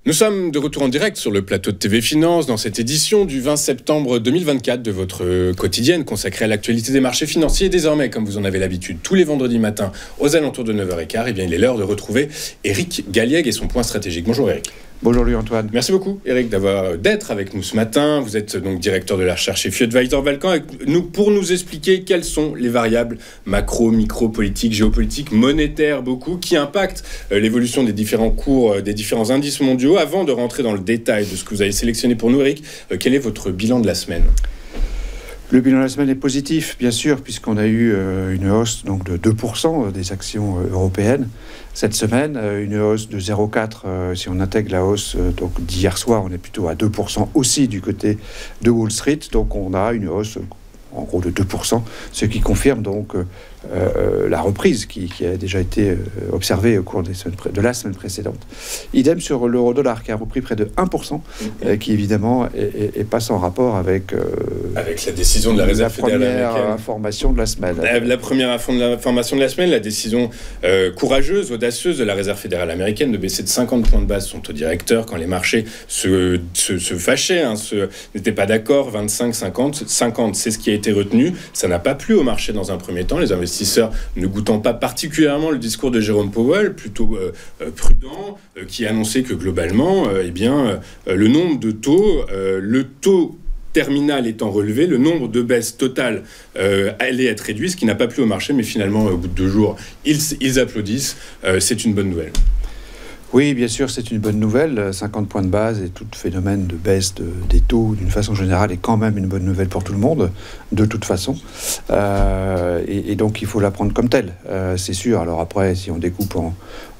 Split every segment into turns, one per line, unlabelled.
Nous sommes de retour en direct sur le plateau de TV Finance dans cette édition du 20 septembre 2024 de votre quotidienne consacrée à l'actualité des marchés financiers. Et désormais, comme vous en avez l'habitude, tous les vendredis matins aux alentours de 9h15, eh bien, il est l'heure de retrouver Éric Galliègue et son point stratégique. Bonjour Éric.
Bonjour Louis-Antoine.
Merci beaucoup Éric d'être avec nous ce matin. Vous êtes donc directeur de la recherche chez FI Advisor Valcan pour nous expliquer quelles sont les variables macro, micro, politiques, géopolitiques, monétaires beaucoup, qui impactent l'évolution des différents cours, des différents indices mondiaux. Avant de rentrer dans le détail de ce que vous avez sélectionné pour nous Éric, quel est votre bilan de la semaine ?
Le bilan de la semaine est positif, bien sûr, puisqu'on a eu une hausse donc, de 2% des actions européennes. Cette semaine, une hausse de 0,4%. Si on intègre la hausse donc, d'hier soir, on est plutôt à 2% aussi du côté de Wall Street. Donc on a une hausse en gros de 2%, ce qui confirme donc la reprise qui a déjà été observée au cours de la semaine précédente. Idem sur l'euro-dollar qui a repris près de 1%, qui évidemment est pas sans rapport avec
la décision de la Réserve fédérale américaine.
La première information de la semaine.
La première information de la semaine, la décision courageuse, audacieuse de la Réserve fédérale américaine de baisser de 50 points de base son taux directeur quand les marchés se fâchaient, n'étaient pas d'accord, 25, 50, c'est ce qui a été retenu. Ça n'a pas plu au marché dans un premier temps. Les investisseurs ne goûtant pas particulièrement le discours de Jérôme Powell, plutôt prudent, qui annonçait que globalement, le nombre de taux, le taux terminal étant relevé, le nombre de baisses totales allait être réduit, ce qui n'a pas plu au marché, mais finalement, au bout de 2 jours, ils applaudissent. C'est une bonne nouvelle.
Oui, bien sûr, c'est une bonne nouvelle. 50 points de base et tout phénomène de baisse des taux, d'une façon générale, est quand même une bonne nouvelle pour tout le monde, de toute façon. Et donc, il faut la prendre comme telle, c'est sûr. Alors après, si on découpe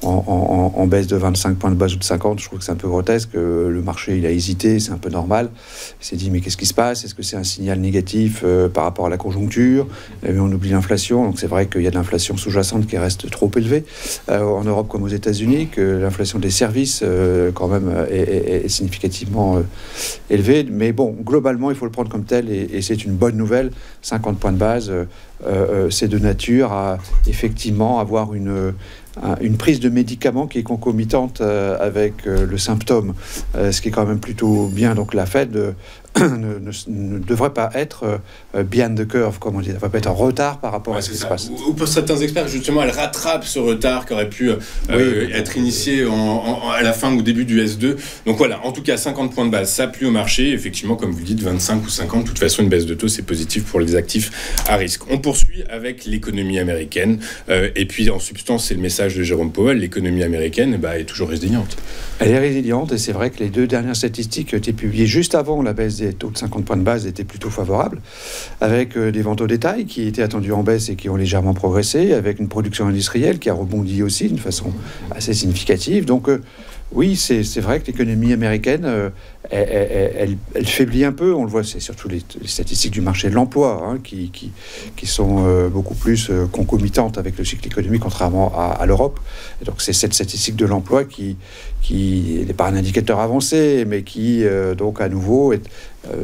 en baisse de 25 points de base ou de 50, je trouve que c'est un peu grotesque. Le marché, il a hésité, c'est un peu normal. Il s'est dit, mais qu'est-ce qui se passe? Est-ce que c'est un signal négatif par rapport à la conjoncture? Et on oublie l'inflation. Donc, c'est vrai qu'il y a de l'inflation sous-jacente qui reste trop élevée en Europe comme aux États-Unis, que l'inflation des services, quand même, est significativement élevée. Mais bon, globalement, il faut le prendre comme tel et c'est une bonne nouvelle. 50 points de base, c'est de nature à effectivement avoir une prise de médicaments qui est concomitante avec le symptôme, ce qui est quand même plutôt bien. Donc la Fed ne devrait pas être behind the curve, comme on dit, ne devrait pas être en retard par rapport à ce qui se passe.
Ou pour certains experts, justement, elle rattrape ce retard qui aurait pu être initié à la fin ou début du S2. Donc voilà, en tout cas, 50 points de base, ça plie au marché. Effectivement, comme vous le dites, 25 ou 50, de toute façon, une baisse de taux, c'est positif pour les actifs à risque. On poursuit avec l'économie américaine. Et puis, en substance, c'est le message de Jérôme Powell, l'économie américaine est toujours résiliente.
Elle est résiliente et c'est vrai que les 2 dernières statistiques qui ont été publiées juste avant la baisse des taux de 50 points de base étaient plutôt favorables, avec des ventes au détail qui étaient attendues en baisse et qui ont légèrement progressé, avec une production industrielle qui a rebondi aussi d'une façon assez significative. Donc oui, c'est vrai que l'économie américaine, elle faiblit un peu. On le voit, c'est surtout les statistiques du marché de l'emploi qui sont beaucoup plus concomitantes avec le cycle économique, contrairement à l'Europe. Et donc c'est cette statistique de l'emploi qui n'est pas un indicateur avancé, mais qui, donc à nouveau,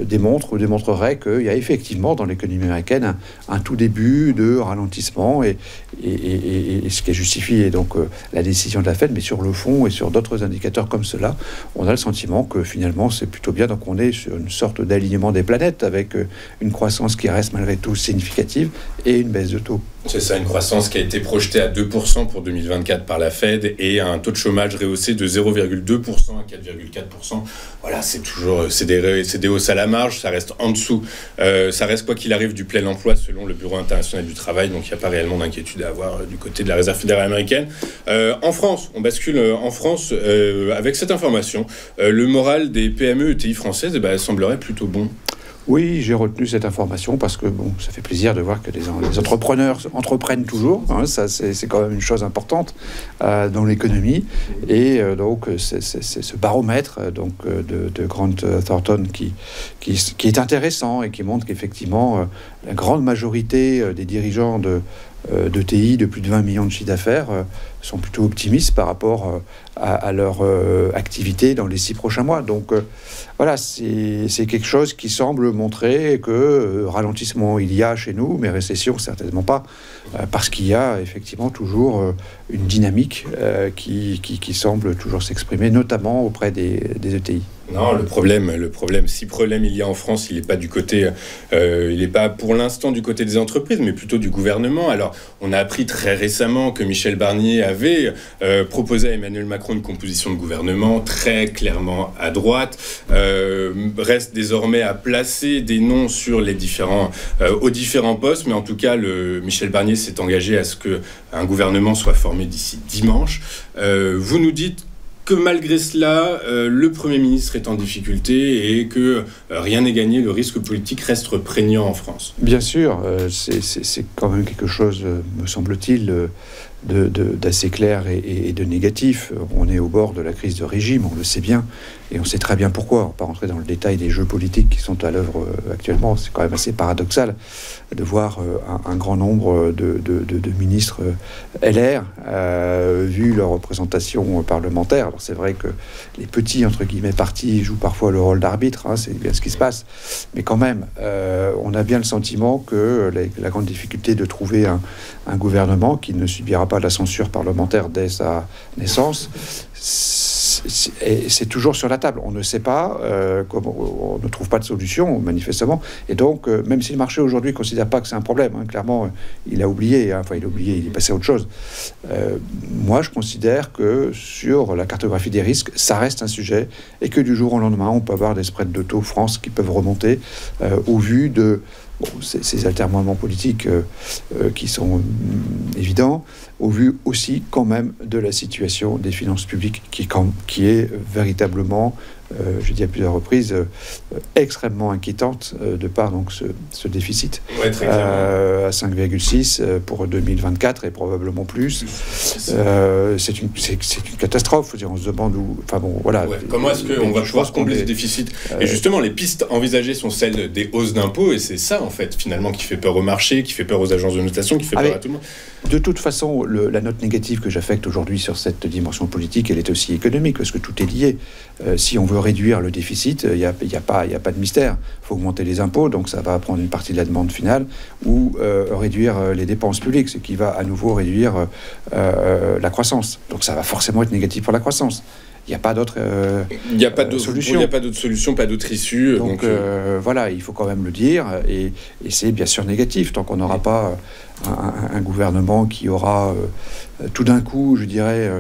démontrerait qu'il y a effectivement dans l'économie américaine un tout début de ralentissement et ce qui est justifié donc la décision de la Fed, mais sur le fond et sur d'autres indicateurs comme cela, on a le sentiment que finalement c'est plutôt bien. Donc on est sur une sorte d'alignement des planètes avec une croissance qui reste malgré tout significative et une baisse de taux.
C'est ça, une croissance qui a été projetée à 2% pour 2024 par la Fed et un taux de chômage rehaussé de 0,2% à 4,4%. Voilà, c'est des hausses à la marge, ça reste en dessous. Ça reste quoi qu'il arrive du plein emploi selon le Bureau international du travail, donc il n'y a pas réellement d'inquiétude à avoir du côté de la Réserve fédérale américaine. En France, on bascule en France avec cette information. Le moral des PME et TI françaises semblerait plutôt bon.
Oui, j'ai retenu cette information parce que ça fait plaisir de voir que les entrepreneurs entreprennent toujours. Ça, c'est quand même une chose importante dans l'économie. Et donc, c'est ce baromètre de Grant Thornton qui est intéressant et qui montre qu'effectivement, la grande majorité des dirigeants d'ETI de plus de 20 millions de chiffre d'affaires sont plutôt optimistes par rapport à leur activité dans les 6 prochains mois. Donc voilà, c'est quelque chose qui semble montrer que ralentissement il y a chez nous, mais récession certainement pas, parce qu'il y a effectivement toujours une dynamique qui semble toujours s'exprimer, notamment auprès des ETI.
Non, le problème, si problème il y a en France, il n'est pas du côté, il n'est pas pour l'instant du côté des entreprises, mais plutôt du gouvernement. Alors, on a appris très récemment que Michel Barnier avait proposé à Emmanuel Macron une composition de gouvernement très clairement à droite. Reste désormais à placer des noms sur les aux différents postes, mais en tout cas, Michel Barnier s'est engagé à ce qu'un gouvernement soit formé d'ici dimanche. Vous nous dites que malgré cela, le Premier ministre est en difficulté et que rien n'est gagné, le risque politique reste prégnant en France.
Bien sûr, c'est quand même quelque chose, me semble-t-il, d'assez clair et de négatif. On est au bord de la crise de régime, on le sait bien, et on sait très bien pourquoi. On ne va pas rentrer dans le détail des jeux politiques qui sont à l'œuvre actuellement. C'est quand même assez paradoxal de voir un grand nombre de ministres LR, vu leur représentation parlementaire. Alors c'est vrai que les petits, entre guillemets, partis jouent parfois le rôle d'arbitre, hein, c'est bien ce qui se passe. Mais quand même, on a bien le sentiment que la grande difficulté de trouver un gouvernement qui ne subira pas la censure parlementaire dès sa naissance, c'est toujours sur la table. On ne sait pas, on ne trouve pas de solution, manifestement. Et donc, même si le marché aujourd'hui ne considère pas que c'est un problème, hein, clairement, il a oublié, hein, il est passé à autre chose. Moi, je considère que sur la cartographie des risques, ça reste un sujet et que du jour au lendemain, on peut avoir des spreads de taux France qui peuvent remonter au vu de ces altermoiements politiques qui sont évidents, au vu aussi quand même de la situation des finances publiques qui est véritablement, je dis à plusieurs reprises, extrêmement inquiétante de par donc ce déficit à 5,6 pour 2024 et probablement plus. C'est une catastrophe. On se demande où. Enfin bon, voilà.
Ouais, comment est-ce qu'on va pouvoir combler ce déficit? Et justement, les pistes envisagées sont celles des hausses d'impôts, et c'est ça en fait finalement qui fait peur au marché, qui fait peur aux agences de notation, qui fait peur à tout le monde.
De toute façon, la note négative que j'affecte aujourd'hui sur cette dimension politique, elle est aussi économique, parce que tout est lié. Si on veut réduire le déficit, il n'y a pas de mystère. Il faut augmenter les impôts, donc ça va prendre une partie de la demande finale, ou réduire les dépenses publiques, ce qui va à nouveau réduire la croissance. Donc ça va forcément être négatif pour la croissance. Il n'y a pas d'autre solution.
Il n'y a pas d'autre solution, pas d'autre issue.
Donc voilà, il faut quand même le dire. Et c'est bien sûr négatif, tant qu'on n'aura pas un gouvernement qui aura tout d'un coup, je dirais,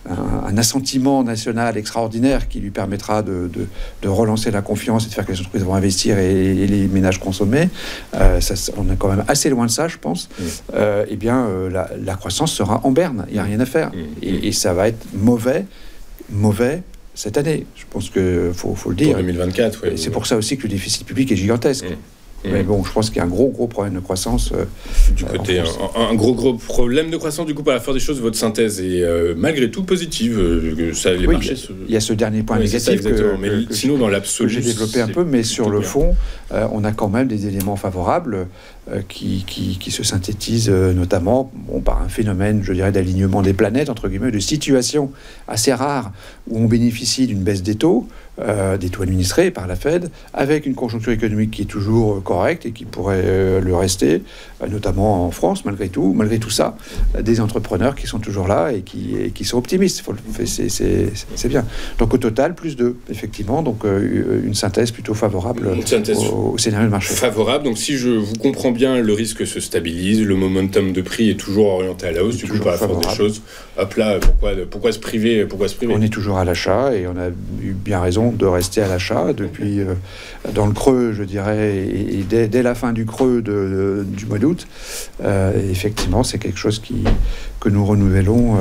un assentiment national extraordinaire qui lui permettra de relancer la confiance et de faire que les entreprises vont investir et les ménages consommer. On est quand même assez loin de ça, je pense. Eh bien, la croissance sera en berne. Il n'y a rien à faire. Et ça va être mauvais cette année. Je pense qu'il faut le dire.
Pour 2024, oui.
C'est pour ça aussi que le déficit public est gigantesque. Mais bon, je pense qu'il y a un gros problème de croissance.
Du côté, un gros problème de croissance, du coup, par la force des choses, votre synthèse est malgré tout positive. Les marchés
il y a ce dernier point négatif
sinon, dans l'absolu,
j'ai développé un peu, mais sur le fond, on a quand même des éléments favorables qui se synthétisent notamment par un phénomène, je dirais, d'alignement des planètes, entre guillemets, de situation assez rare où on bénéficie d'une baisse des taux administrés par la Fed, avec une conjoncture économique qui est toujours correcte et qui pourrait le rester, notamment en France, malgré tout ça, des entrepreneurs qui sont toujours là et qui sont optimistes. C'est bien. Donc au total, plus 2, effectivement, donc une synthèse plutôt favorable au scénario de marché.
Favorable, donc si je vous comprends bien, le risque se stabilise, le momentum de prix est toujours orienté à la hausse, du coup, par la force des choses. Hop là, pourquoi se priver On
est toujours à l'achat et on a eu bien raison de rester à l'achat depuis dans le creux, je dirais, et dès la fin du creux du mois d'août. Effectivement, c'est quelque chose que nous renouvelons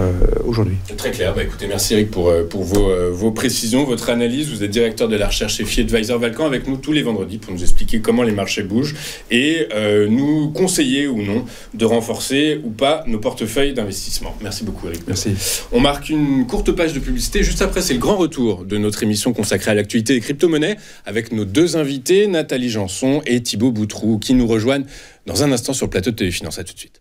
aujourd'hui.
Très clair. Écoutez, merci Eric pour vos précisions, votre analyse. Vous êtes directeur de la recherche chez FI Advisor Valcan, avec nous tous les vendredis pour nous expliquer comment les marchés bougent et nous conseiller ou non de renforcer ou pas nos portefeuilles d'investissement. Merci beaucoup Eric.
Merci.
On marque une courte page de publicité. Juste après, c'est le grand retour de notre émission consacrée à l'actualité des crypto-monnaies avec nos 2 invités, Nathalie Janson et Thibaut Boutroux, qui nous rejoignent dans un instant sur le plateau de Téléfinance. À tout de suite.